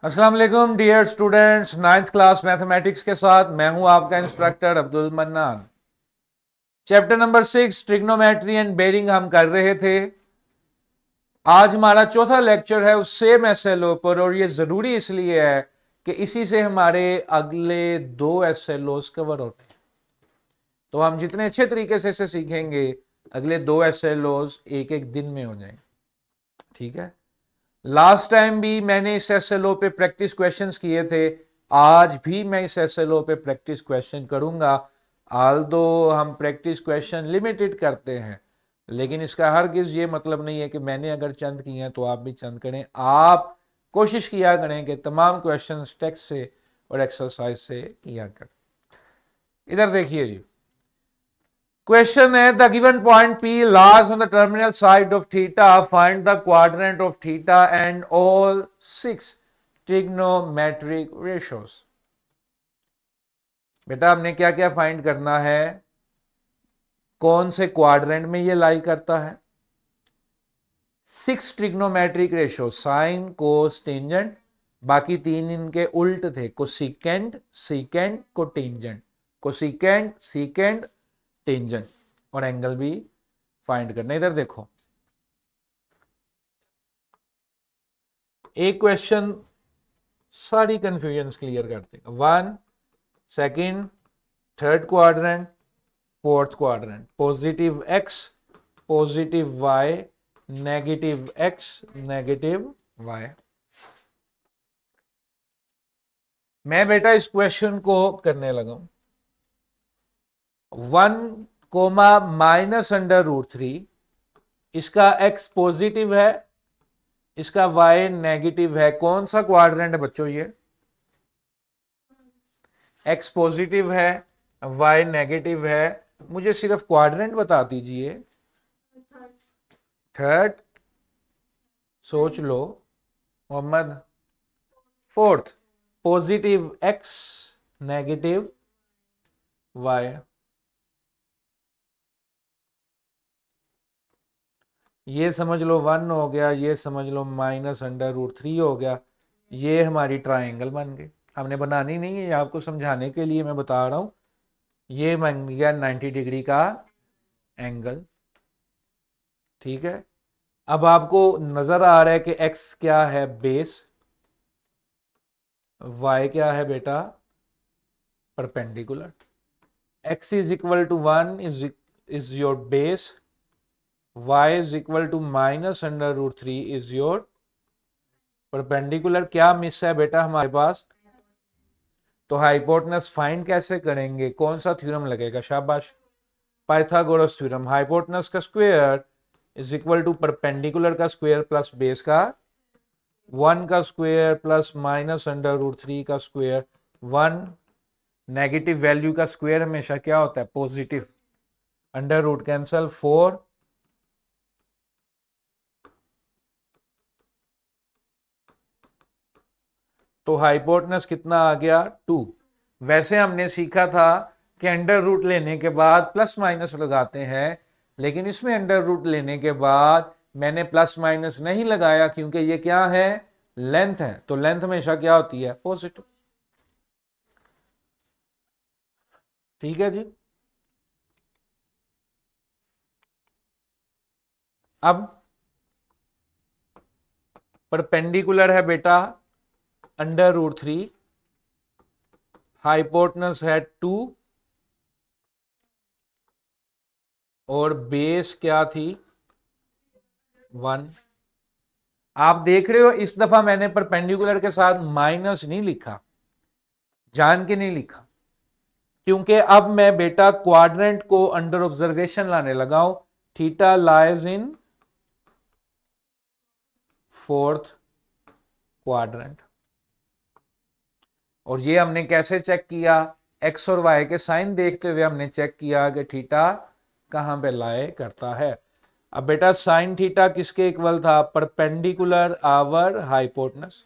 अस्सलाम वालेकुम dear students, ninth class mathematics के साथ मैं हूं आपका instructor Abdul Mannan. Chapter number 6 trigonometry and bearing हम कर रहे थे। आज हमारा चौथा लेक्चर है उस सेम एसएलओ पर, और ये जरूरी इसलिए है कि इसी से हमारे अगले दो एसएलओस कवर होते हैं। तो हम जितने अच्छे तरीके से इसे सीखेंगे अगले दो एसएलओस एक एक दिन में हो जाएंगे। ठीक है, लास्ट टाइम भी मैंने इस एसएलओ पे प्रैक्टिस क्वेश्चंस किए थे, आज भी मैं इस एसएलओ पे प्रैक्टिस क्वेश्चन करूंगा। आल्दो हम प्रैक्टिस क्वेश्चन लिमिटेड करते हैं, लेकिन इसका हरगिज ये मतलब नहीं है कि मैंने अगर चंद किए हैं तो आप भी चंद करें। आप कोशिश किया करें कि तमाम क्वेश्चन टेक्स्ट से और एक्सरसाइज से किया करें। इधर देखिए जी, क्वेश्चन है the given point P lies on the terminal side of theta, find the quadrant of theta and all six trigonometric ratios। बेटा हमने क्या क्या फाइंड करना है, कौन से क्वाड्रेंट में ये लाई करता है, six trigonometric ratio, sine cos tangent, बाकी तीन इनके उल्ट थे, cosecant secant cotangent, cosecant secant tangent, और एंगल भी फाइंड करना। इधर देखो, एक क्वेश्चन सारी कंफ्यूजन क्लियर कर देगा। One, second, third quadrant, fourth quadrant, positive x positive y, negative x negative y. मैं बेटा इस क्वेश्चन को करने लगा हूं। 1 - इसका x पॉजिटिव है, इसका y नेगेटिव है। कौन सा क्वाड्रेंट है बच्चों ये? x पॉजिटिव है, y नेगेटिव है। मुझे सिर्फ क्वाड्रेंट बता दीजिए। थर्ड, सोच लो Mohammad. Fourth, positive x negative y। ये समझ लो 1 हो गया, ये समझ लो -√3 हो गया। ये हमारी ट्रायंगल बन गई। हमने बनानी नहीं है, ये आपको समझाने के लिए मैं बता रहा हूं। ये बन गया 90 डिग्री का एंगल। ठीक है, अब आपको नजर आ रहा है कि x क्या है? बेस। y क्या है बेटा? Perpendicular. x is equal to 1 is your base, y is equal to -√3 is your perpendicular. क्या मिस है बेटा हमारे पास? तो हाइपोटेनस फाइंड कैसे करेंगे? कौन सा थ्योरम लगेगा? शाबाश, पाइथागोरस थ्योरम। हाइपोटेनस का square is equal to perpendicular का स्क्वायर प्लस बेस का 1 का स्क्वायर प्लस -√3 का स्क्वायर। 1 नेगेटिव वैल्यू का स्क्वायर हमेशा क्या होता है? पॉजिटिव। अंडर रूट कैंसल, 4 तो हाइपोटेनस कितना आ गया? 2। वैसे हमने सीखा था कि अंडर रूट लेने के बाद प्लस माइनस लगाते हैं, लेकिन इसमें अंडर रूट लेने के बाद मैंने प्लस माइनस नहीं लगाया, क्योंकि ये क्या है? लेंथ है। तो लेंथ हमेशा क्या होती है? पॉजिटिव। ठीक है जी। अब परपेंडिकुलर है बेटा √3, हाइपोटेनस है 2, और बेस क्या थी? 1। आप देख रहे हो इस दफा मैंने परपेंडिकुलर के साथ माइनस नहीं लिखा, जान के नहीं लिखा, क्योंकि अब मैं बेटा क्वाड्रेंट को अंडर ऑब्जर्वेशन लाने लगा हूं। Theta lies in fourth quadrant. और ये हमने कैसे चेक किया? एक्स और वाई के साइन देखते हुए हमने चेक किया कि थीटा कहां पे लाए करता है। अब बेटा साइन थीटा किसके इक्वल था? Perpendicular over hypotenuse.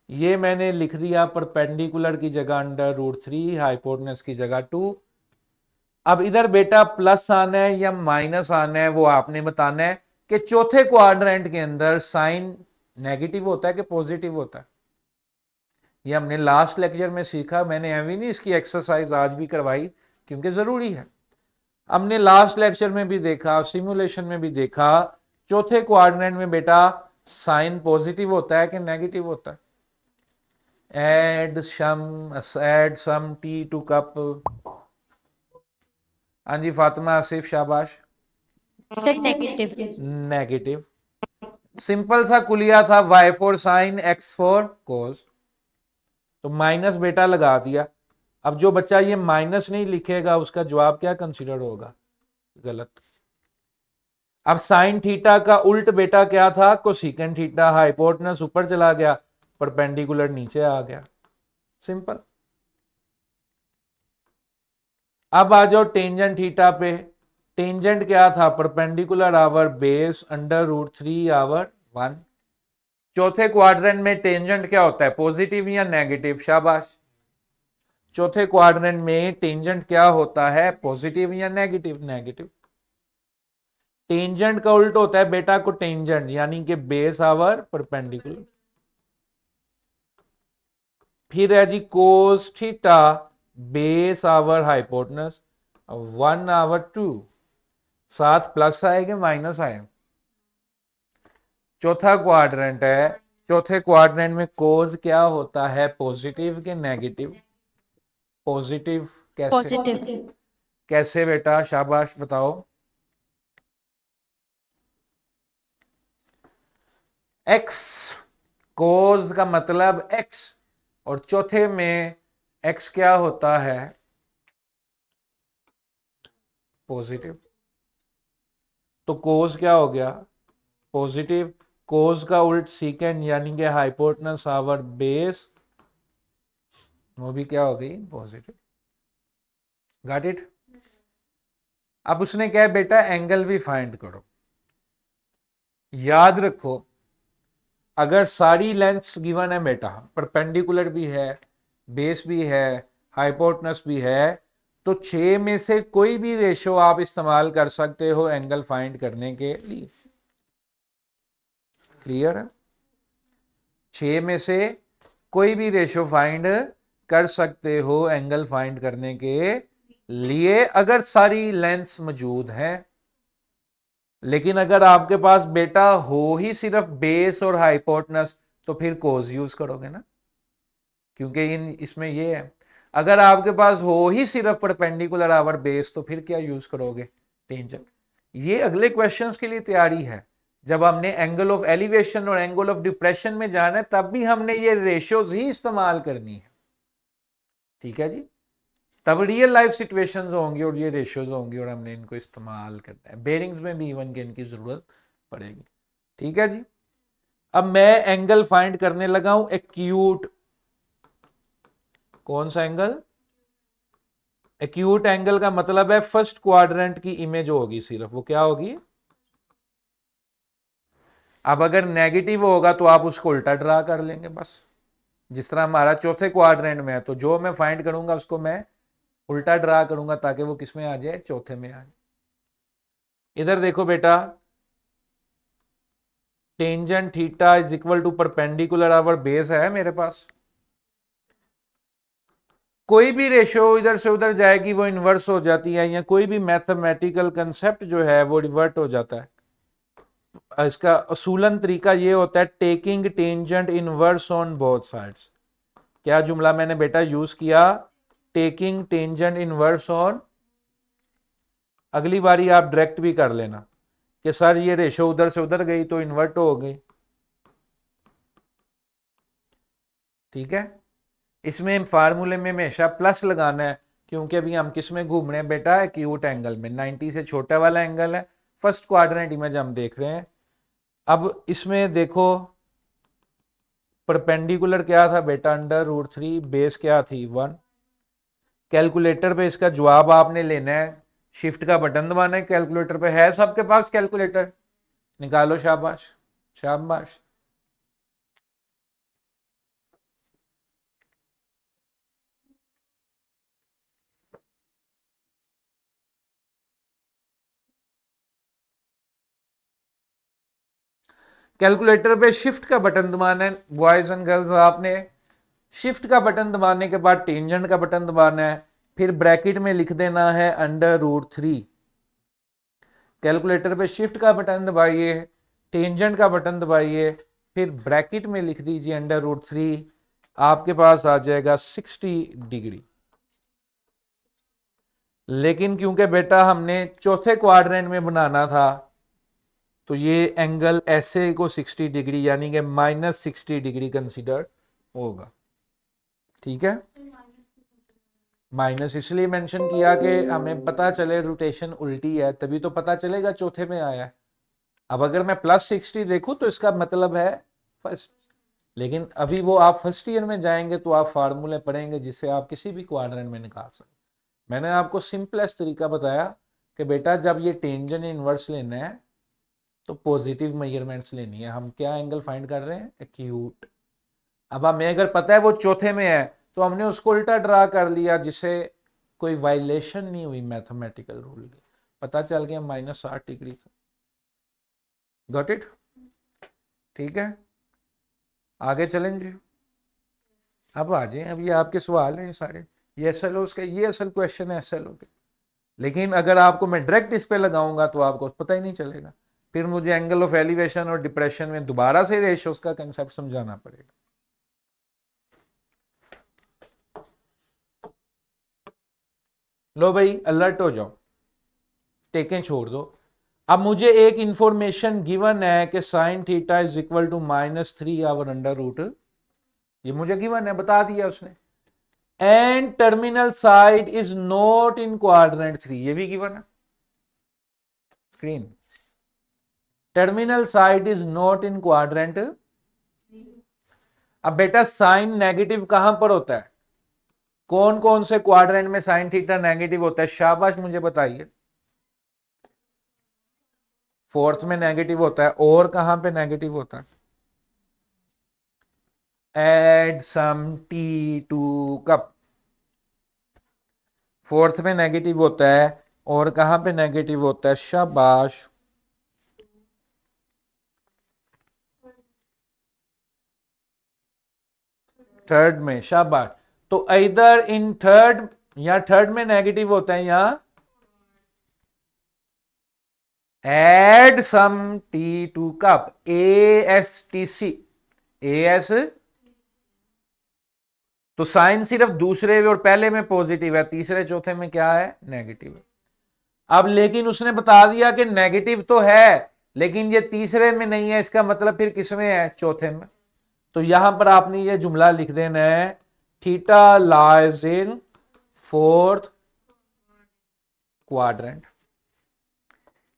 ये मैंने लिख दिया परपेंडिकुलर की जगह √3, हाइपोटेनस की जगह 2। अब इधर बेटा प्लस आना है या माइनस आना है वो आपने बताना है। कि चौथे क्वाड्रेंट के अंदर साइन नेगेटिव होता है कि पॉजिटिव होता है। ये हमने लास्ट लेक्चर में सीखा, मैंने अभी नहीं इसकी एक्सरसाइज आज भी करवाई क्योंकि जरूरी है। हमने लास्ट लेक्चर में भी देखा, सिमुलेशन में भी देखा, चौथे क्वाड्रेंट में बेटा साइन पॉजिटिव होता है कि नेगेटिव होता है। Add some tea to cup. हाँ जी फातिमा आसिफ शाबाश। Sir negative. नेगेटिव। सिंपल सा कुलिया था, y for sine x for cos, तो माइनस बेटा लगा दिया। अब जो बच्चा ये माइनस नहीं लिखेगा उसका जवाब क्या कंसीडर होगा? गलत। अब साइन थीटा का उल्ट बेटा क्या था? Cosecant theta. हाइपोटेनस ऊपर चला गया, परपेंडिकुलर नीचे आ गया। सिंपल। अब आ जाओ टेंजेंट थीटा पे। टेंजेंट क्या था? Perpendicular over base under root 3 over 1। चौथे क्वाड्रेंट में टेंजेंट क्या होता है? पॉजिटिव या नेगेटिव? शाबाश। चौथे क्वाड्रेंट में टेंजेंट क्या होता है? पॉजिटिव या नेगेटिव? नेगेटिव। टेंजेंट का उल्ट होता है बेटा को टेंजेंट, यानी कि बेस आवर परपेंडिकुलर। फिर है जी cos theta base over hypotenuse 1 over 2। साथ प्लस आए कि माइनस आए? चौथा क्वाड्रेंट है, चौथे क्वाड्रेंट में कोस क्या होता है? पॉजिटिव के नेगेटिव? पॉजिटिव। कैसे? पॉजिटिव। कैसे बेटा? शाबाश बताओ। एक्स, कोस का मतलब एक्स, और चौथे में एक्स क्या होता है? पॉजिटिव। तो कोस क्या हो गया? पॉजिटिव। कोस का उल्ट सीकेंड, यानी कि हाइपोटेनस आवर बेस, वो भी क्या हो गई? पॉजिटिव। Got it? अब उसने क्या है बेटा? एंगल भी फाइंड करो। याद रखो, अगर सारी लेंथ्स गिवन है बेटा, परपेंडिकुलर भी है, बेस भी है, हाइपोटेनस भी है, तो 6 में से कोई भी रेशो आप इस्तेमाल कर सकते हो एंगल फाइंड करने के लिए। क्लियर है? 6 में से कोई भी रेशो फाइंड कर सकते हो एंगल फाइंड करने के लिए, अगर सारी लेंथ्स मौजूद है। लेकिन अगर आपके पास बेटा हो ही सिर्फ बेस और हाइपोटेनस, तो फिर कोस यूज करोगे ना, क्योंकि इसमें ये है। अगर आपके पास हो ही सिर्फ परपेंडिकुलर आवर बेस, तो फिर क्या यूज करोगे? टेंजेंट। ये अगले क्वेश्चंस के लिए तैयारी है। जब हमने एंगल ऑफ एलिवेशन और एंगल ऑफ डिप्रेशन में जाना है, तब भी हमने ये रेशियोज ही इस्तेमाल करनी है। ठीक है जी? तब रियल लाइफ सिचुएशंस होंगी और ये रेशियोज होंगी और हमने इनको इस्तेमाल करना है। बेरिंग्स में भी इवन के इनकी जरूरत पड़ेगी। ठीक है जी? अब मैं एंगल फाइंड करने लगा हूं एक्यूट। कौन सा एंगल? एक्यूट एंगल का मतलब है फर्स्ट क्वाड्रेंट की इमेज होगी सिर्फ, वो क्या होगी? अब अगर नेगेटिव होगा तो आप उसको उल्टा ड्रा कर लेंगे बस। जिस तरह हमारा चौथे क्वाड्रेंट में है, तो जो मैं फाइंड करूंगा उसको मैं उल्टा ड्रा करूंगा ताकि वो किस में आ जाए? चौथे में आ जाए। इधर देखो बेटा, tangent theta is equal to perpendicular over base है मेरे पास। कोई भी रेशियो इधर से उधर जाएगी वो इन्वर्स हो जाती है, या कोई भी मैथमेटिकल कंसेप्ट जो है वो रिवर्ट हो जाता है। इसका असूलन तरीका ये होता है taking tangent inverse on both sides. क्या जुमला मैंने बेटा यूज किया? Taking tangent inverse on. अगली बारी आप डायरेक्ट भी कर लेना कि सर ये रेशो उधर से उधर गई तो इन्वर्ट हो गई। ठीक है? इसमें फार्मूले में हमेशा प्लस लगाना है, क्योंकि अभी हम किस में घूम रहे हैं बेटा? एक्यूट एंगल में। 90 से छोटा वाला एंगल है, फर्स्ट क्वाड्रेंट इमेज हम देख रहे हैं। अब इसमें देखो, परपेंडिकुलर क्या था बेटा? Under root 3। बेस क्या थी? 1। कैलकुलेटर पे इसका जवाब आपने लेना है, शिफ्ट का बटन दबाना है कैलकुलेटर पे। है सबके पास कैलकुलेटर? निकालो। शाबाश, शाबाश। कैलकुलेटर पे शिफ्ट का बटन दबाना है बॉयज एंड गर्ल्स, आपने शिफ्ट का बटन दबाने के बाद टेंजेंट का बटन दबाना है, फिर ब्रैकेट में लिख देना है √3। कैलकुलेटर पे शिफ्ट का बटन दबाइए, टेंजेंट का बटन दबाइए, फिर ब्रैकेट में लिख दीजिए √3, आपके पास आ जाएगा 60 डिग्री। लेकिन क्योंकि बेटा हमने चौथे क्वाड्रेंट में बनाना था, तो ये एंगल ऐसे को 60 डिग्री यानी कि -60 डिग्री कंसीडर होगा। ठीक है, माइनस इसलिए मेंशन किया कि हमें पता चले रोटेशन उल्टी है, तभी तो पता चलेगा चौथे में आया है। अब अगर मैं +60 देखूं तो इसका मतलब है फर्स्ट, लेकिन अभी वो आप फर्स्ट ईयर में जाएंगे तो आप फार्मूले पढ़ेंगे जिससे आप किसी भी क्वाड्रेंट में निकाल सकते। मैंने आपको सिंपलेस्ट तरीका बताया कि बेटा जब ये टेंजेंट इनवर्स लेना है तो पॉजिटिव मेजरमेंट्स लेनी है। हम क्या एंगल फाइंड कर रहे हैं? एक्यूट। अब हमें अगर पता है वो चौथे में है तो हमने उसको उल्टा ड्रा कर लिया, जिससे कोई वायलेशन नहीं हुई मैथमेटिकल रूल की, पता चल गया -60 डिग्री था। Got it? ठीक है, आगे चलेंगे। अब आ जाए, अब ये आपके सवाल हैं सारे, ये एसएलओ के, ये असल क्वेश्चन है एसएलओ के। लेकिन अगर आपको मैं डायरेक्ट इस पे लगाऊंगा तो आपको पता ही नहीं चलेगा, फिर मुझे एंगल ऑफ एलिवेशन और डिप्रेशन में दोबारा से रेशियोज का कंसेप्ट समझाना पड़ेगा। लो भाई अलर्ट हो जाओ, टेकें छोड़ दो। अब मुझे एक इंफॉर्मेशन गिवन है कि sine theta is equal to -3 over √, ये मुझे गिवन है, बता दिया उसने। And terminal side is not in quadrant 3, ये भी गिवन है screen. Terminal side is not in quadrant. अब बेटा साइन नेगेटिव कहां पर होता है? कौन कौन से क्वाड्रेंट में साइन थीटा नेगेटिव होता है? शाबाश मुझे बताइए। फोर्थ में नेगेटिव होता है, और कहां पे नेगेटिव होता है? Add some tea to cup, fourth में नेगेटिव होता है। और कहां पे नेगेटिव होता है? शाबाश, थर्ड में। शाबाश, तो इधर इन थर्ड, या थर्ड में नेगेटिव होता है, यहां add some tea to cup, ASTC, AS। तो साइन सिर्फ दूसरे और पहले में पॉजिटिव है, तीसरे चौथे में क्या है? नेगेटिव है। अब लेकिन उसने बता दिया कि नेगेटिव तो है, लेकिन ये तीसरे में नहीं है, इसका मतलब फिर किसमें है? चौथे में। तो यहां पर आपने ये जुमला लिख देना है, theta lies in fourth quadrant.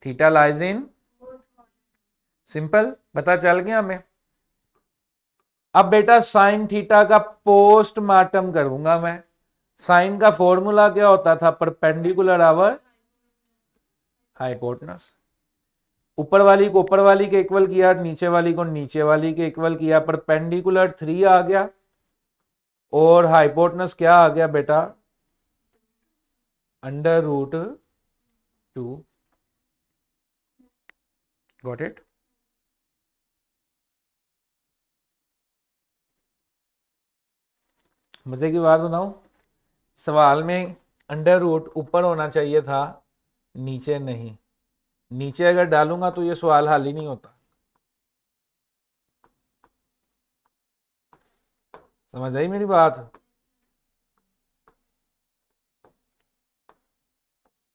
Theta lies in, simple, पता चल गया हमें। अब बेटा साइन थीटा का पोस्टमार्टम करूंगा मैं। साइन का फॉर्मूला क्या होता था? Perpendicular over hypotenuse. ऊपर वाली को ऊपर वाली के इक्वल किया, नीचे वाली को नीचे वाली के इक्वल किया, परपेंडिकुलर 3 आ गया, और हाइपोटेनस क्या आ गया बेटा? √2। Got it? मजे की बात बताऊं, सवाल में √ ऊपर होना चाहिए था, नीचे नहीं। नीचे अगर डालूंगा तो ये सवाल हल ही नहीं होता। समझ आई मेरी बात?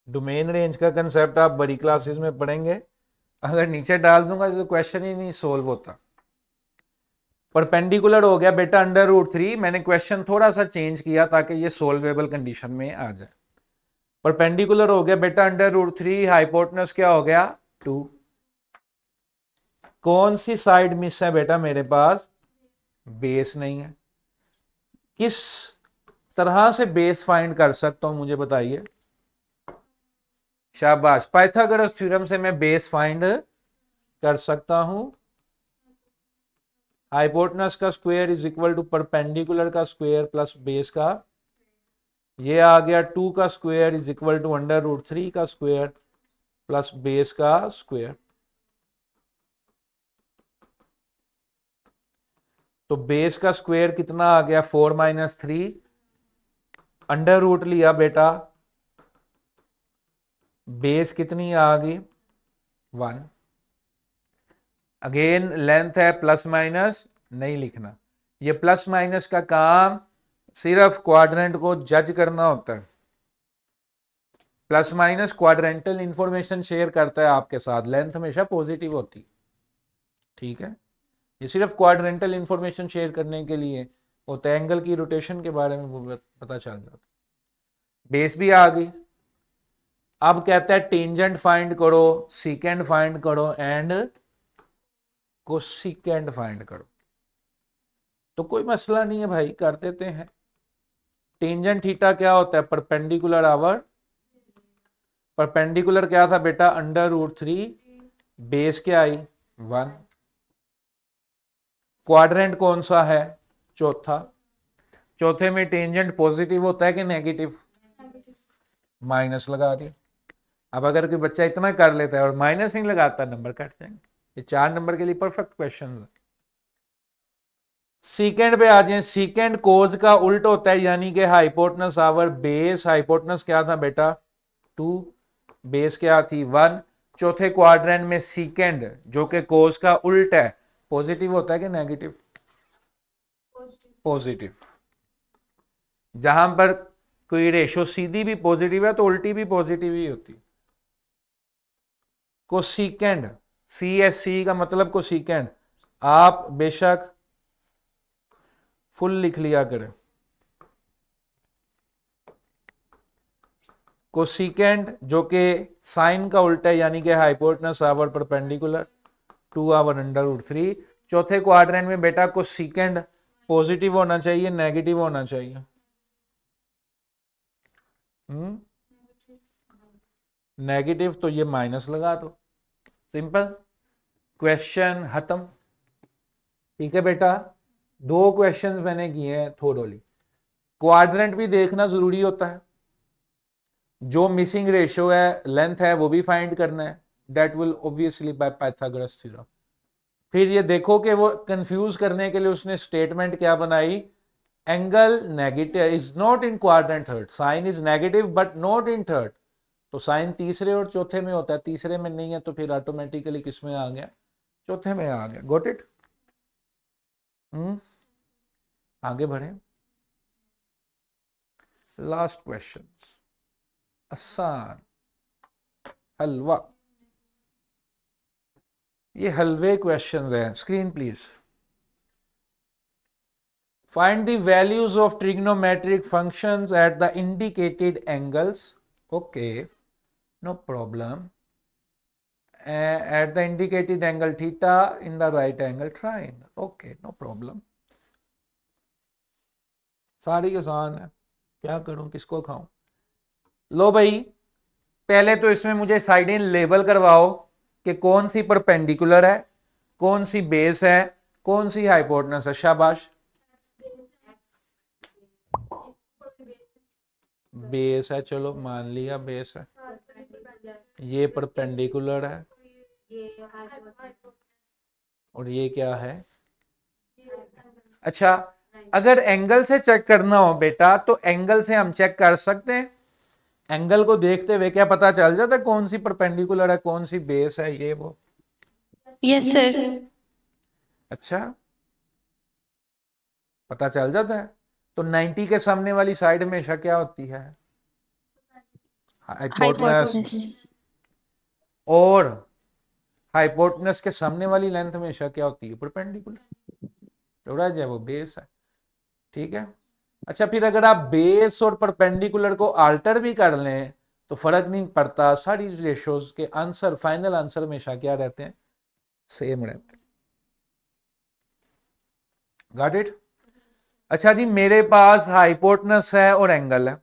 डोमेन रेंज का कंसेप्ट आप बड़ी क्लासेस में पढ़ेंगे, अगर नीचे डाल दूंगा तो क्वेश्चन ही नहीं सोल्व होता। परपेंडिकुलर हो गया बेटा √3, मैंने क्वेश्चन थोड़ा सा चेंज किया ताकि ये सोल्वेबल कंडीशन में आ जाए। परपेंडिकुलर हो गया बेटा √3, हाइपोटेनस क्या हो गया? 2। कौन सी साइड मिस है बेटा मेरे पास? बेस नहीं है। किस तरह से बेस फाइंड कर सकता हूं मुझे बताइए। शाबाश, पाइथागोरस थ्योरम से मैं बेस फाइंड कर सकता हूं। हाइपोटेनस का square is equal to perpendicular का स्क्वायर प्लस बेस का, ये आ गया 2 का स्क्वायर इज इक्वल टू √3 का स्क्वायर प्लस बेस का स्क्वायर। तो बेस का स्क्वायर कितना आ गया 4 - 3, अंडर रूट लिया बेटा, बेस कितनी आ गई 1। अगेन लेंथ है प्लस माइनस नहीं लिखना, ये प्लस माइनस का काम सिर्फ क्वाड्रेंट को जज करना होता है। Plus minus quadrantal information share करता है आपके साथ, लेंथ हमेशा पॉजिटिव होती, ठीक है। ये सिर्फ क्वाड्रेंटल इंफॉर्मेशन शेयर करने के लिए होता है, एंगल की रोटेशन के बारे में पता चल जाता। बेस भी आ गई। अब कहता है टेंजेंट फाइंड करो, सीकेंड फाइंड करो एंड कोसिकेंड फाइंड करो। तो कोई मसला नहीं है भाई, कर देते हैं। टेंजेंट थीटा क्या होता है, परपेंडिकुलर आवर, परपेंडिकुलर क्या था बेटा √3, बेस क्या आई 1। क्वाड्रेंट कौन सा है, चौथा, चौथे में टेंजेंट पॉजिटिव होता है कि नेगेटिव, माइनस लगा दिया। अब अगर कोई बच्चा इतना कर लेता है और माइनस नहीं लगाता, नंबर कट जाएंगे। ये 4 नंबर के लिए परफेक्ट क्वेश्चन है। सीकेंड पे आ जाए, सीकेंड कोज का उल्ट होता है, यानी कि हाइपोटेनस आवर बेस, हाइपोटेनस क्या था बेटा 2, बेस क्या थी 1। चौथे क्वाड्रेंट में सीकेंड जो कि कोज का उल्ट है, पॉजिटिव होता है कि नेगेटिव, पॉजिटिव। जहां पर कोई रेशो सीधी भी पॉजिटिव है तो उल्टी भी पॉजिटिव ही होती। कोसिकेंड, CSC का मतलब कोसिकेंड, आप बेशक फुल लिख लिया करें। कोसिकेंड जो कि साइन का उल्टा है, यानी कि हाइपोटेनस आवर परपेंडिकुलर 2 आवर √3। चौथे क्वाड्रेंट में बेटा कोसिकेंड पॉजिटिव होना चाहिए नेगेटिव होना चाहिए, नेगेटिव, तो ये माइनस लगा दो, सिंपल, क्वेश्चन खत्म। ठीक है बेटा, 2 क्वेश्चंस मैंने किए हैं थोड़ोली। क्वाड्रेंट भी देखना जरूरी होता है, जो मिसिंग रेशियो है लेंथ है वो भी फाइंड करना है, that will obviously by Pythagoras theorem. फिर ये देखो कि वो कंफ्यूज करने के लिए उसने स्टेटमेंट क्या बनाई, angle negative is not in quadrant third, sine is negative but not in third. तो साइन तीसरे और चौथे में होता है, तीसरे में नहीं है, तो फिर ऑटोमेटिकली किस में आ गया, चौथे में आ गया। Got it. आगे बढ़े, लास्ट क्वेश्चन, आसान हलवा, ये हलवे क्वेश्चंस हैं। Screen please. Find the values of trigonometric functions at the indicated angles, okay no problem, at the indicated angle theta in the right angle triangle, okay no problem। सारी आसान है, क्या करूं किसको खाऊं। लो भाई, पहले तो इसमें मुझे साइडें लेबल करवाओ कि कौन सी परपेंडिकुलर है, कौन सी बेस है, कौन सी हाइपोटेनस है। शाबाश, बेस है, चलो मान लिया बेस है, ये परपेंडिकुलर है, और ये क्या है। अच्छा, अगर एंगल से चेक करना हो बेटा तो एंगल से हम चेक कर सकते हैं, एंगल को देखते हुए क्या पता चल जाता है कौन सी परपेंडिकुलर है कौन सी बेस है, ये वो। Yes, sir. अच्छा, पता चल जाता है। तो 90 के सामने वाली साइड हमेशा क्या होती है, हाइपोटेनस, Hypotenuse. और हाइपोटेनस के सामने वाली लेंथ हमेशा क्या होती है, परपेंडिकुलर, जो रह जाए वो बेस है। ठीक है। अच्छा, फिर अगर आप बेस और परपेंडिकुलर को आल्टर भी कर लें तो फर्क नहीं पड़ता, सारी रेशियोज के आंसर, फाइनल आंसर हमेशा क्या रहते हैं, सेम रहते हैं। Got it. अच्छा जी, मेरे पास हाइपोटेनस है और एंगल है,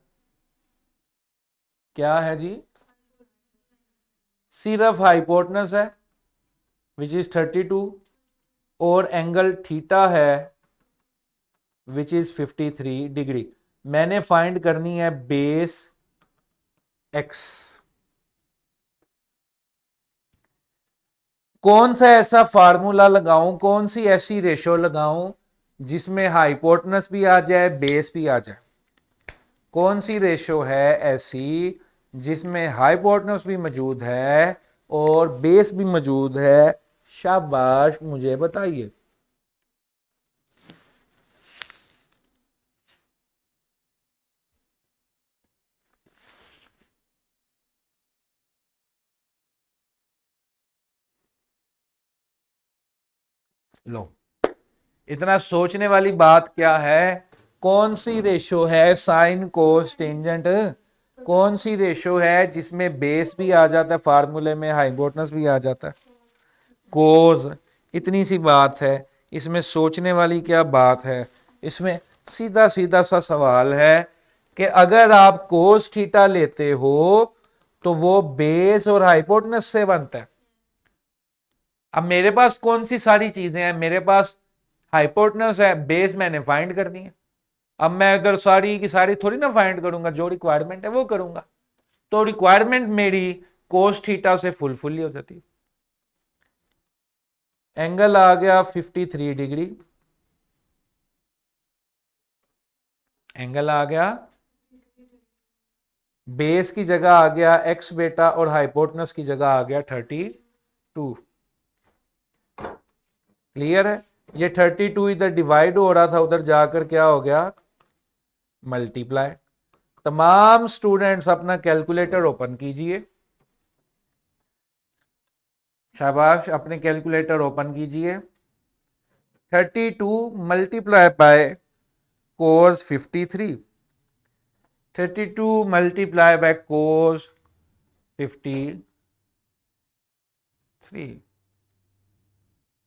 क्या है जी, सिर्फ हाइपोटेनस है विच इज 32 और एंगल थीटा है विच इज 53 डिग्री। मैंने फाइंड करनी है बेस एक्स। कौन सा ऐसा फार्मूला लगाऊं, कौन सी ऐसी रेशो लगाऊं जिसमें हाइपोटेनस भी आ जाए, बेस भी आ जाए? कौन सी रेशो है ऐसी जिसमें हाइपोटेनस भी मौजूद है और बेस भी मौजूद है? शाबाश, मुझे बताइए। लो, इतना सोचने वाली बात क्या है? कौन सी रेशो है साइन कोस टेंजेंट? कौन सी रेशो है जिसमें बेस भी आ जाता है फार्मूले में, हाइपोटेनस भी आ जाता है? कोस। इतनी सी बात है, इसमें सोचने वाली क्या बात है? इसमें सीधा सीधा सा सवाल है कि अगर आप कोस थीटा लेते हो तो वो बेस और हाइपोटेनस से बनता है। अब मेरे पास कौन सी सारी चीजें हैं? मेरे पास हाइपोटेनस है, बेस मैंने फाइंड करनी है। अब मैं इधर सारी की सारी थोड़ी ना फाइंड करूंगा, जो रिक्वायरमेंट है वो करूंगा। तो रिक्वायरमेंट मेरी कोस थीटा से फुलफिल हो जाती है। एंगल आ गया 53 डिग्री, एंगल आ गया, बेस की जगह आ गया एक्स बेटा और हाइपोटेनस की जगह आ गया 32। क्लियर है? ये 32 इधर डिवाइड हो रहा था, उधर जाकर क्या हो गया? मल्टीप्लाई। तमाम स्टूडेंट्स अपना कैलकुलेटर ओपन कीजिए। शाबाश, अपने कैलकुलेटर ओपन कीजिए। 32 multiply by cos 53, 32 multiply by cos 53।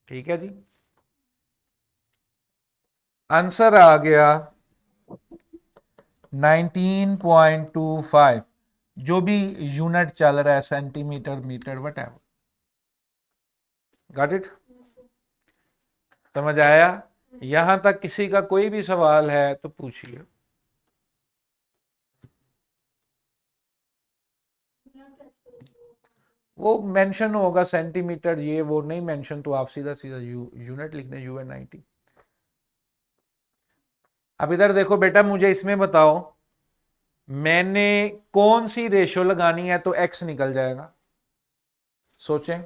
ठीक है जी, आंसर आ गया 19.25। जो भी यूनिट चल रहा है, centimetre, metre, what got it? समझ आया? यहां तक किसी का कोई भी सवाल है तो पूछिए। वो मेंशन होगा सेंटीमीटर, ये वो नहीं मेंशन, तो आप सीधा सीधा यूनिट लिख दें, UN90। अब इधर देखो बेटा, मुझे इसमें बताओ, मैंने कौन सी रेशो लगानी है तो एक्स निकल जाएगा? सोचें,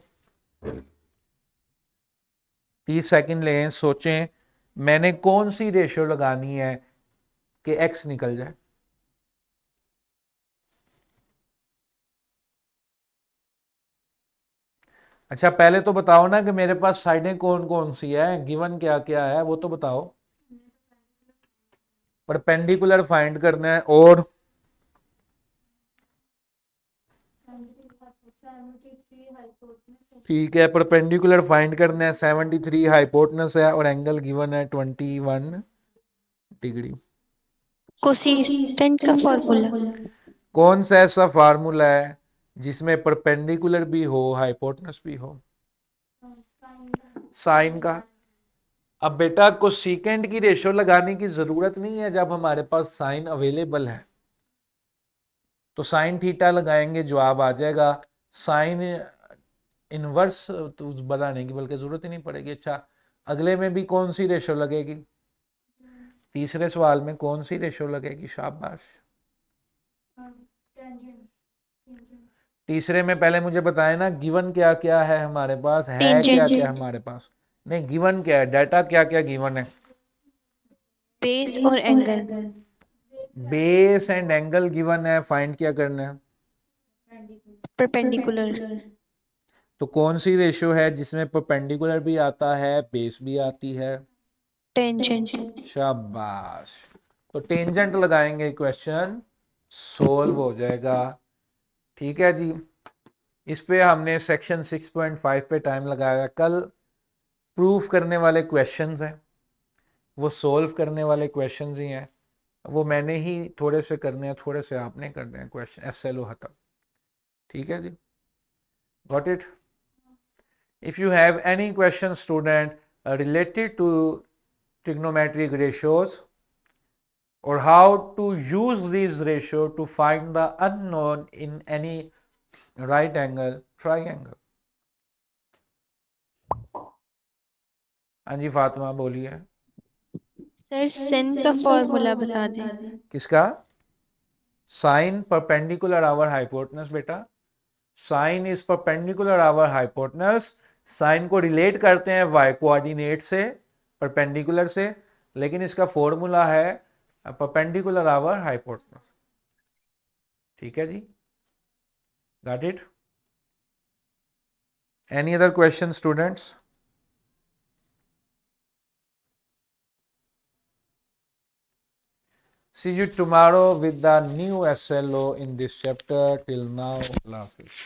30 सेकंड लें, सोचें, मैंने कौन सी रेशो लगानी है कि एक्स निकल जाए? अच्छा, पहले तो बताओ ना कि मेरे पास साइडें कौन कौन सी है, गिवन क्या क्या है वो तो बताओ। परपेंडिकुलर फाइंड करना है, और ठीक है, परपेंडिकुलर फाइंड करना है, 73 हाइपोटेनस है और एंगल गिवन है 21 डिग्री। कोसिस्टेंट का फॉर्मूला। कौन सा ऐसा फार्मूला है जिसमें परपेंडिकुलर भी हो, हाइपोटेनस भी हो? साइन का। अब बेटा, कोसेकेंट की रेशो लगाने की जरूरत नहीं है जब हमारे पास साइन अवेलेबल है। तो साइन थीटा लगाएंगे, जवाब आ जाएगा। साइन इनवर्स तो बनाने की बल्कि जरूरत ही नहीं पड़ेगी। अच्छा, अगले में भी कौन सी रेशो लगेगी? तीसरे सवाल में कौन सी रेशो लगेगी? शाबाश। तीसरे में पहले मुझे बताएं ना, गिवन क्या क्या है हमारे पास, है क्या क्या टेंजेंट, हमारे पास? नहीं, गिवन क्या है, डाटा क्या क्या गिवन है? बेस और angle. Base and angle given है, फाइंड क्या करना है? परपेंडिकुलर। तो कौन सी रेशियो है जिसमें परपेंडिकुलर भी आता है, बेस भी आती है? टेंजेंट। शाबाश। तो टेंजेंट लगाएंगे, क्वेश्चन सोल्व हो जाएगा। ठीक है जी, इस पे हमने सेक्शन 6.5 पे टाइम लगाया। कल प्रूफ करने वाले क्वेश्चंस हैं, वो सोल्व करने वाले क्वेश्चंस ही हैं। वो मैंने ही थोड़े से करने हैं, थोड़े से आपने करने हैं क्वेश्चन, SLO खत्म। ठीक है जी, got it? If you have any question, student, related to trigonometric ratios or how to use these ratio to find the unknown in any right angle triangle. हाँ जी फातिमा, बोलिए। सर sin का formula बता दें। किसका? साइन परपेंडिकुलर आवर हाइपोटेनस बेटा, sine is perpendicular over hypotenuse. Sine को relate करते हैं वाई कोऑर्डिनेट से, परपेंडिकुलर से, लेकिन इसका फॉर्मूला है परपेंडिकुलर आवर हाइपोटेनस। ठीक है जी, got it? Any other question students? See you tomorrow with the new SLO in this chapter. Till now, Allah Hafiz.